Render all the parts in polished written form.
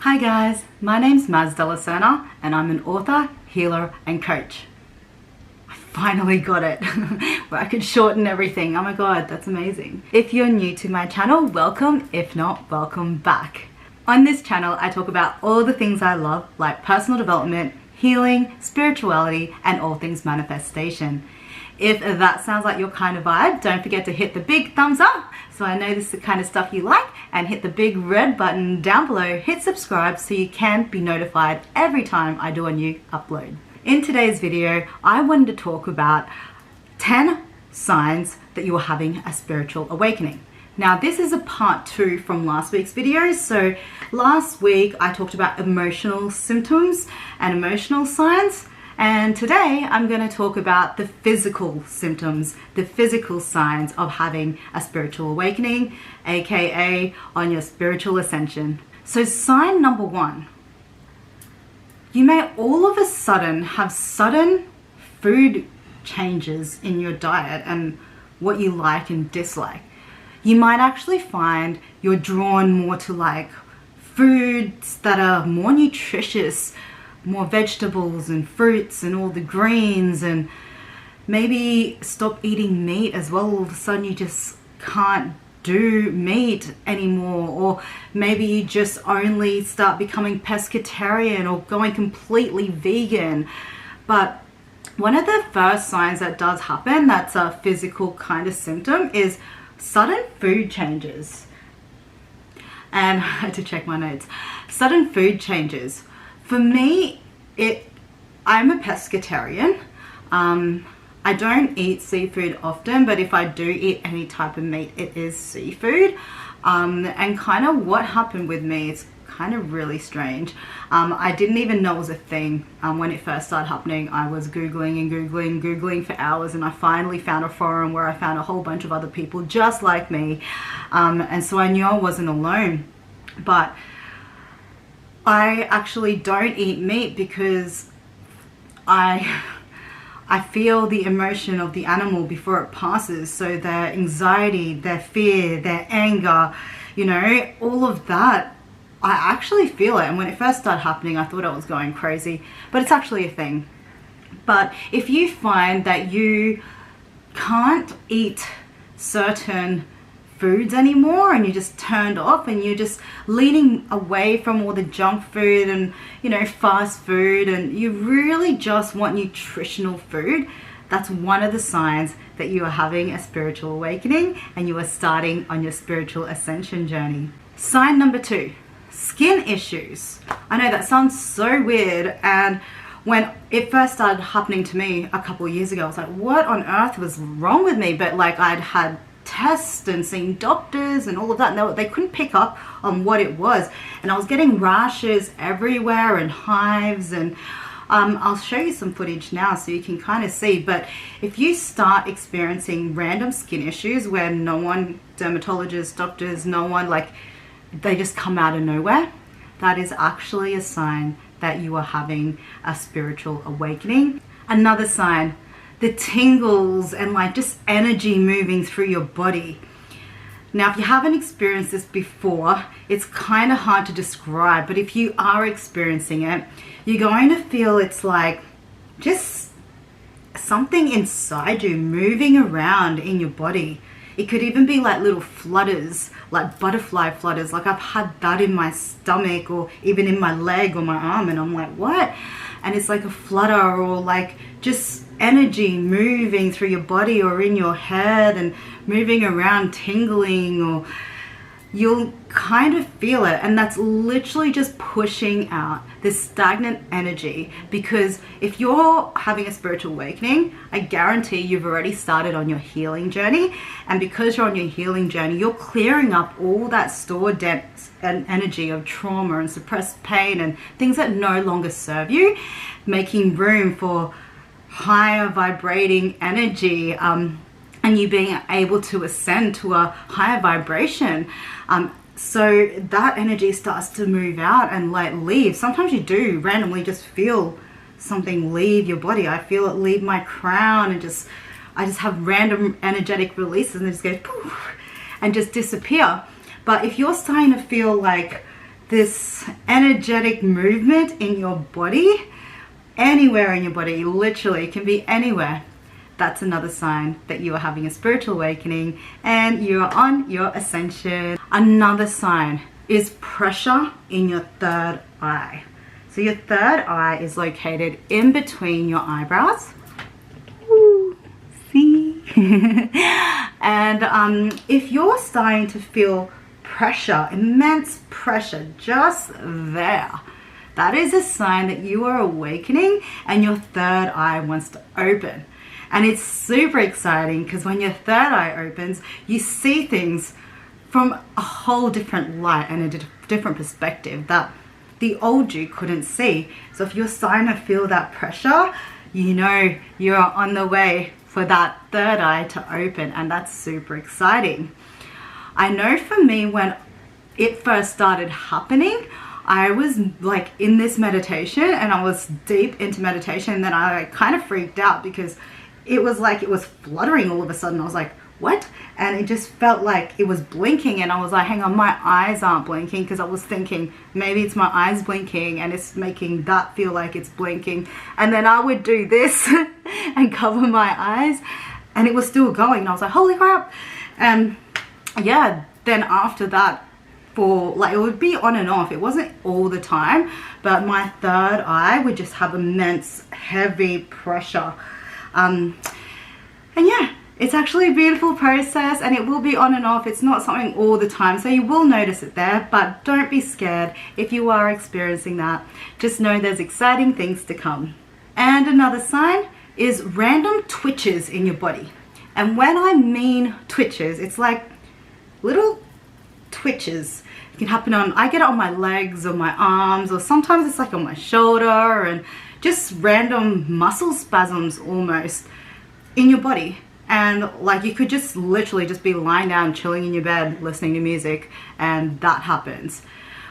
Hi guys, my name's Maz Delasena and I'm an author, healer and coach. I finally got it, where I could shorten everything. Oh my god, that's amazing. If you're new to my channel, welcome. If not, welcome back. On this channel, I talk about all the things I love, like personal development, healing, spirituality, and all things manifestation. If that sounds like your kind of vibe, don't forget to hit the big thumbs up so I know this is the kind of stuff you like, and hit the big red button down below, hit subscribe so you can be notified every time I do a new upload. In today's video, I wanted to talk about 10 signs that you are having a spiritual awakening. Now this is a part 2 from last week's video. So last week I talked about emotional symptoms and emotional signs. And today I'm going to talk about the physical symptoms, the physical signs of having a spiritual awakening, aka on your spiritual ascension. So sign number 1, you may all of a sudden have sudden food changes in your diet and what you like and dislike. You might actually find you're drawn more to like foods that are more nutritious, more vegetables and fruits and all the greens, and maybe stop eating meat as well. All of a sudden you just can't do meat anymore, or maybe you just only start becoming pescatarian or going completely vegan. But one of the first signs that does happen, that's a physical kind of symptom, is sudden food changes. And I had to check my notes. Sudden food changes. For me, I'm a pescatarian. I don't eat seafood often, but if I do eat any type of meat, it is seafood. And kind of what happened with me, it's kind of really strange. I didn't even know it was a thing when it first started happening. I was Googling and Googling for hours, and I finally found a forum where I found a whole bunch of other people just like me. And so I knew I wasn't alone. But I actually don't eat meat because I feel the emotion of the animal before it passes. So their anxiety, their fear, their anger, you know, all of that, I actually feel it. And when it first started happening, I thought I was going crazy, but it's actually a thing. But if you find that you can't eat certain foods anymore and you're just turned off and you're just leaning away from all the junk food and, you know, fast food, and you really just want nutritional food, that's one of the signs that you are having a spiritual awakening and you are starting on your spiritual ascension journey. Sign number 2, skin issues. I know that sounds so weird, and when it first started happening to me a couple of years ago, I was like, what on earth was wrong with me? But like, I'd had tests and seen doctors and all of that, and they couldn't pick up on what it was, and I was getting rashes everywhere and hives, and I'll show you some footage now so you can kind of see. But if you start experiencing random skin issues where no one, dermatologists, doctors, no one, like, they just come out of nowhere, that is actually a sign that you are having a spiritual awakening. Another sign, the tingles and like just energy moving through your body. Now, if you haven't experienced this before, it's kind of hard to describe, but if you are experiencing it, you're going to feel it's like just something inside you moving around in your body. It could even be like little flutters, like butterfly flutters. Like I've had that in my stomach or even in my leg or my arm, and I'm like, what? And it's like a flutter, or like just energy moving through your body or in your head and moving around, tingling, or you'll kind of feel it. And that's literally just pushing out this stagnant energy, because if you're having a spiritual awakening, I guarantee you've already started on your healing journey. And because you're on your healing journey, you're clearing up all that stored depth and energy of trauma and suppressed pain and things that no longer serve you, making room for higher vibrating energy, and you being able to ascend to a higher vibration. So that energy starts to move out and like leave. Sometimes you do randomly just feel something leave your body. I feel it leave my crown, and I just have random energetic releases, and it just goes poof and just disappear. But if you're starting to feel like this energetic movement in your body, anywhere in your body, literally, it can be anywhere. That's another sign that you are having a spiritual awakening and you are on your ascension. Another sign is pressure in your third eye. So your third eye is located in between your eyebrows. Ooh, see? And if you're starting to feel pressure, immense pressure just there, that is a sign that you are awakening and your third eye wants to open. And it's super exciting because when your third eye opens, you see things from a whole different light and a different perspective that the old you couldn't see. So if you're starting to feel that pressure, you know you're on the way for that third eye to open, and that's super exciting. I know for me, when it first started happening, I was like in this meditation and I was deep into meditation, and then I kind of freaked out because it was like it was fluttering all of a sudden. I was like, what? And it just felt like it was blinking, and I was like, hang on, my eyes aren't blinking, because I was thinking maybe it's my eyes blinking and it's making that feel like it's blinking. And then I would do this and cover my eyes and it was still going, and I was like, holy crap. And yeah, then after that, for like, it would be on and off, it wasn't all the time, but my third eye would just have immense heavy pressure. And yeah, it's actually a beautiful process, and it will be on and off. It's not something all the time, so you will notice it there, but don't be scared if you are experiencing that. Just know there's exciting things to come. And another sign is random twitches in your body. And when I mean twitches, it's like little twitches. It can happen on, I get it on my legs or my arms, or sometimes it's like on my shoulder, and just random muscle spasms almost in your body. And like, you could just literally just be lying down, chilling in your bed, listening to music, and that happens.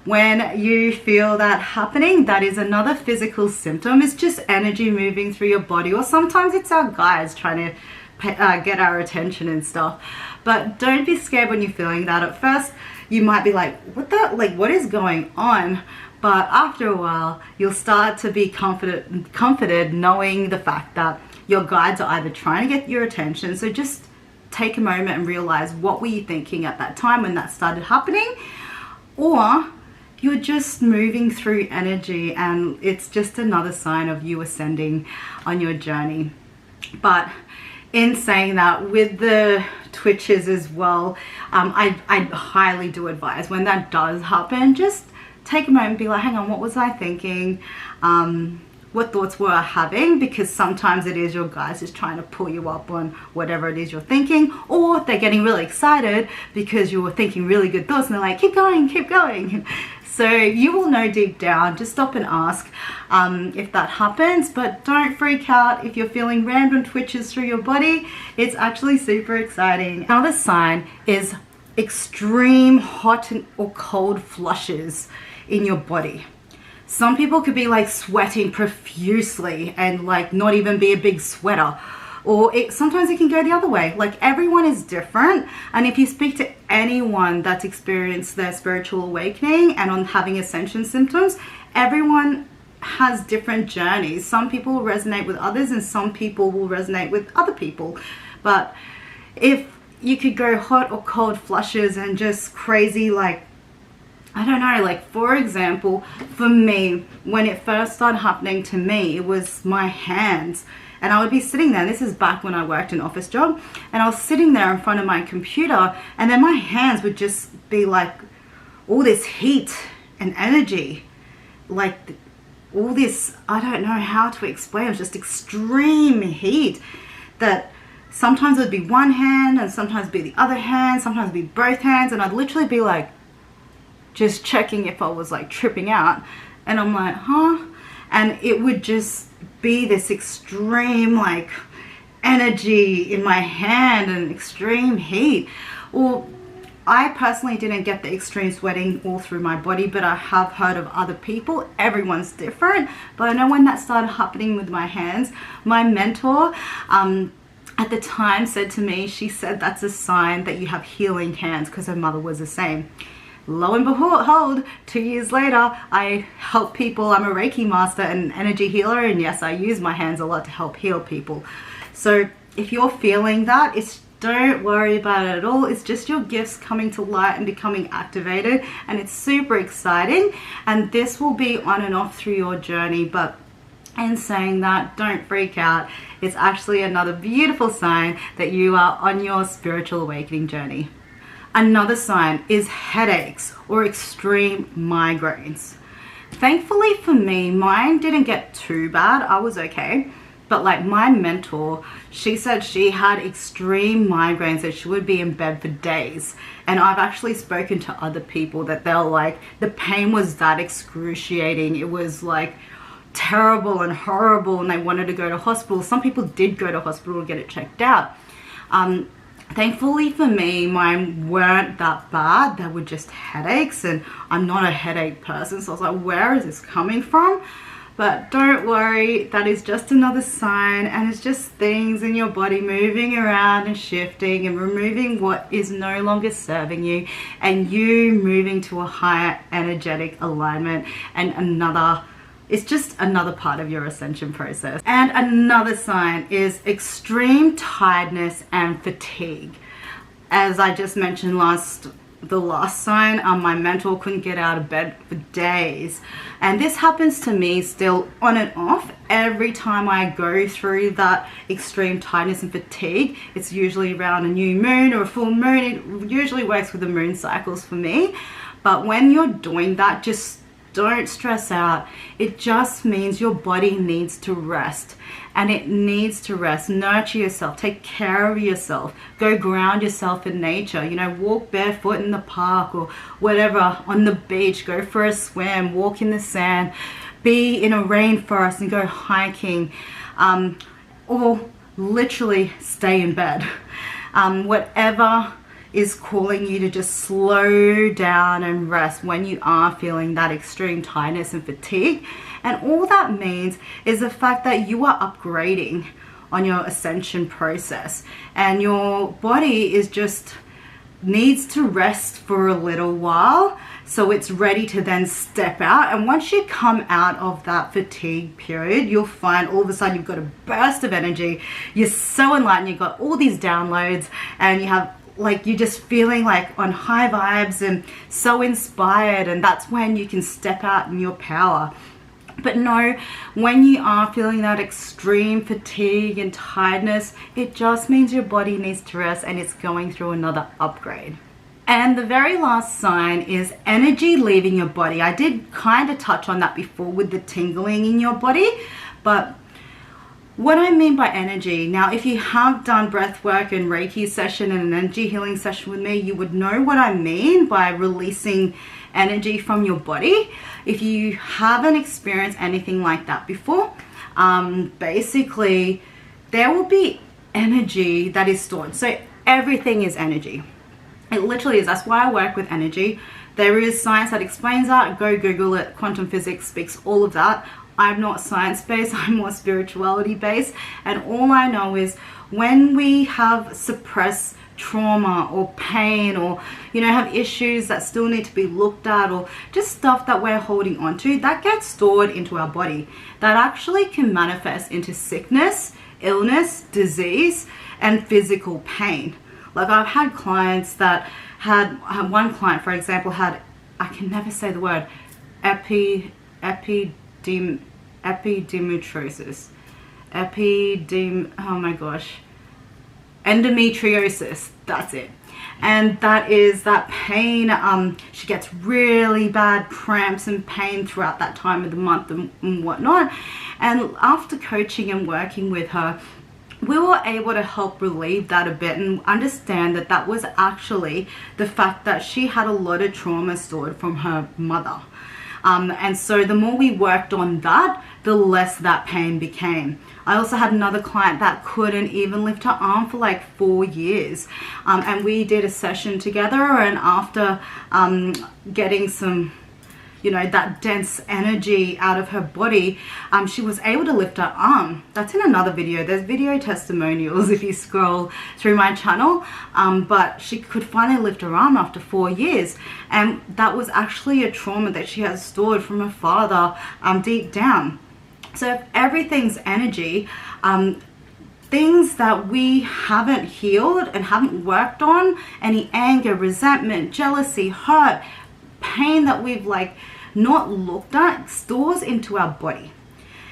When you feel that happening, that is another physical symptom. It's just energy moving through your body, or sometimes it's our guides trying to get our attention and stuff. But don't be scared when you're feeling that. At first, you might be like, what is going on? But after a while, you'll start to be comforted knowing the fact that your guides are either trying to get your attention. So just take a moment and realize, what were you thinking at that time when that started happening? Or you're just moving through energy, and it's just another sign of you ascending on your journey. But in saying that, with the twitches as well, I highly do advise, when that does happen, just take a moment and be like, hang on, what was I thinking? What thoughts were I having? Because sometimes it is your guides just trying to pull you up on whatever it is you're thinking, or they're getting really excited because you were thinking really good thoughts and they're like, keep going, keep going. So you will know deep down. Just stop and ask if that happens, but don't freak out if you're feeling random twitches through your body. It's actually super exciting. Another sign is extreme hot or cold flushes in your body. Some people could be like sweating profusely and like not even be a big sweater, or sometimes it can go the other way. Like, everyone is different, and if you speak to anyone that's experienced their spiritual awakening and on having ascension symptoms, everyone has different journeys. Some people will resonate with others and some people will resonate with other people. But if you could go hot or cold flushes and just crazy, like, I don't know, like for example, for me, when it first started happening to me, it was my hands. And I would be sitting there, this is back when I worked an office job, and I was sitting there in front of my computer, and then my hands would just be like all this heat and energy, like all this, I don't know how to explain, it was just extreme heat that sometimes it would be one hand and sometimes it'd be the other hand, sometimes it'd be both hands, and I'd literally be like just checking if I was like tripping out, and I'm like, huh? And it would just be this extreme like energy in my hand and extreme heat. Well, I personally didn't get the extreme sweating all through my body, but I have heard of other people. Everyone's different, but I know when that started happening with my hands, my mentor at the time said to me, she said that's a sign that you have healing hands, because her mother was the same. lo and behold, 2 years later, I help people. I'm a Reiki master and energy healer, and yes, I use my hands a lot to help heal people. So if you're feeling that, don't worry about it at all. It's just your gifts coming to light and becoming activated, and it's super exciting, and this will be on and off through your journey. But in saying that, don't freak out. It's actually another beautiful sign that you are on your spiritual awakening journey. Another sign is headaches or extreme migraines. Thankfully for me, mine didn't get too bad. I was okay. But like my mentor, she said she had extreme migraines that she would be in bed for days. And I've actually spoken to other people that they're like, the pain was that excruciating. It was like terrible and horrible, and they wanted to go to hospital. Some people did go to hospital to get it checked out. Thankfully for me, mine weren't that bad. They were just headaches, and I'm not a headache person, so I was like, where is this coming from? But don't worry, that is just another sign, and it's just things in your body moving around and shifting and removing what is no longer serving you, and you moving to a higher energetic alignment, and it's just another part of your ascension process. And another sign is extreme tiredness and fatigue. As I just mentioned the last sign, my mentor couldn't get out of bed for days, and this happens to me still on and off. Every time I go through that extreme tiredness and fatigue, it's usually around a new moon or a full moon. It usually works with the moon cycles for me. But when you're doing that, just don't stress out. It just means your body needs to rest, and it needs to rest. Nurture yourself, take care of yourself, go ground yourself in nature, you know, walk barefoot in the park or whatever, on the beach, go for a swim, walk in the sand, be in a rainforest and go hiking, or literally stay in bed. Whatever is calling you to just slow down and rest when you are feeling that extreme tiredness and fatigue. And all that means is the fact that you are upgrading on your ascension process, and your body is just needs to rest for a little while so it's ready to then step out. And once you come out of that fatigue period, you'll find all of a sudden you've got a burst of energy. You're so enlightened, you've got all these downloads, and you have like, you're just feeling like on high vibes and so inspired, and that's when you can step out in your power. But no, when you are feeling that extreme fatigue and tiredness, it just means your body needs to rest, and it's going through another upgrade. And the very last sign is energy leaving your body. I did kind of touch on that before with the tingling in your body, but what I mean by energy, now if you have done breathwork and Reiki session and an energy healing session with me, you would know what I mean by releasing energy from your body. If you haven't experienced anything like that before, basically there will be energy that is stored. So everything is energy. It literally is. That's why I work with energy. There is science that explains that. Go Google it. Quantum physics speaks all of that. I'm not science-based, I'm more spirituality-based, and all I know is when we have suppressed trauma or pain, or you know, have issues that still need to be looked at, or just stuff that we're holding on to, that gets stored into our body. That actually can manifest into sickness, illness, disease, and physical pain. Like, I've had clients that had one client, for example, had, I can never say the word, endometriosis, that's it. And that is that pain. She gets really bad cramps and pain throughout that time of the month and whatnot. And after coaching and working with her, we were able to help relieve that a bit and understand that that was actually the fact that she had a lot of trauma stored from her mother. And so the more we worked on that, the less that pain became. I also had another client that couldn't even lift her arm for like 4 years. And we did a session together, and after getting some, you know, that dense energy out of her body, she was able to lift her arm. That's in another video. There's video testimonials if you scroll through my channel. But she could finally lift her arm after 4 years. And that was actually a trauma that she had stored from her father deep down. So if everything's energy, things that we haven't healed and haven't worked on, any anger, resentment, jealousy, hurt, pain that we've like not looked at, stores into our body.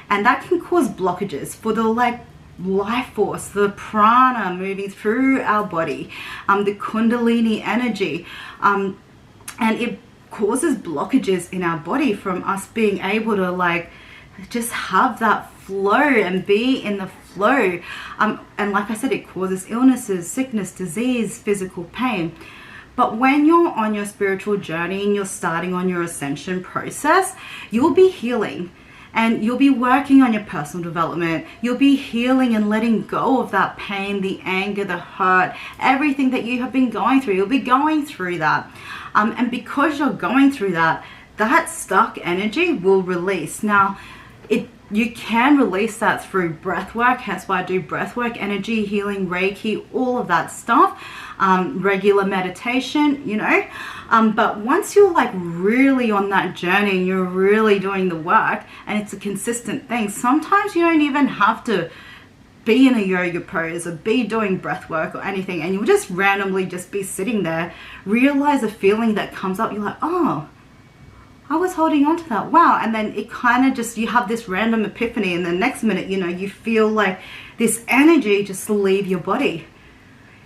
And that can cause blockages for the like life force, the prana moving through our body, the kundalini energy, and it causes blockages in our body from us being able to like just have that flow and be in the flow. And like I said, it causes illnesses, sickness, disease, physical pain. But when you're on your spiritual journey and you're starting on your ascension process, you'll be healing and you'll be working on your personal development. You'll be healing and letting go of that pain, the anger, the hurt, everything that you have been going through. You'll be going through that. And because you're going through that, that stuck energy will release. Now, you can release that through breath work. Hence why I do breath work, energy healing, Reiki, all of that stuff, regular meditation, you know. But once you're like really on that journey and you're really doing the work and it's a consistent thing, sometimes you don't even have to be in a yoga pose or be doing breath work or anything, and you'll just randomly just be sitting there, realize a feeling that comes up, you're like, oh, I was holding on to that, wow. And then it kind of just, you have this random epiphany, and the next minute, you know, you feel like this energy just leave your body.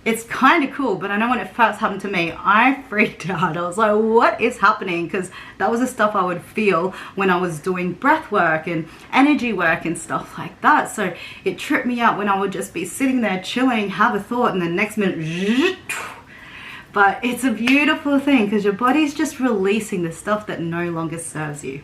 It's kind of cool. But I know when it first happened to me, I freaked out. I was like, what is happening? Because that was the stuff I would feel when I was doing breath work and energy work and stuff like that. So it tripped me out when I would just be sitting there chilling, have a thought, and the next minute, but it's a beautiful thing because your body's just releasing the stuff that no longer serves you.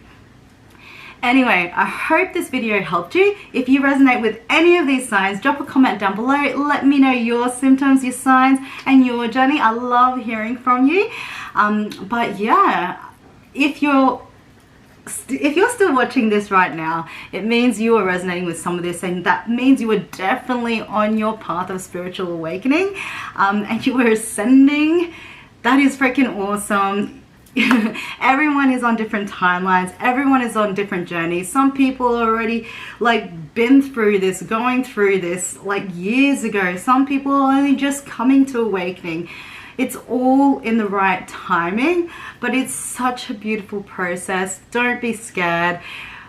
Anyway, I hope this video helped you. If you resonate with any of these signs, drop a comment down below. Let me know your symptoms, your signs, and your journey. I love hearing from you. But yeah, if you're still watching this right now, it means you are resonating with some of this, and that means you are definitely on your path of spiritual awakening, and you are ascending. That is freaking awesome. Everyone is on different timelines. Everyone is on different journeys. Some people already like been through this, going through this like years ago. Some people are only just coming to awakening. It's all in the right timing, but it's such a beautiful process. Don't be scared.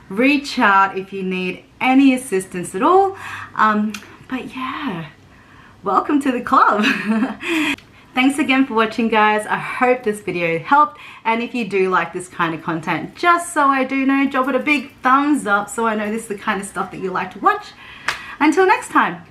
Reach out if you need any assistance at all. But yeah, welcome to the club. Thanks again for watching, guys. I hope this video helped. And if you do like this kind of content, just so I do know, drop it a big thumbs up so I know this is the kind of stuff that you like to watch. Until next time.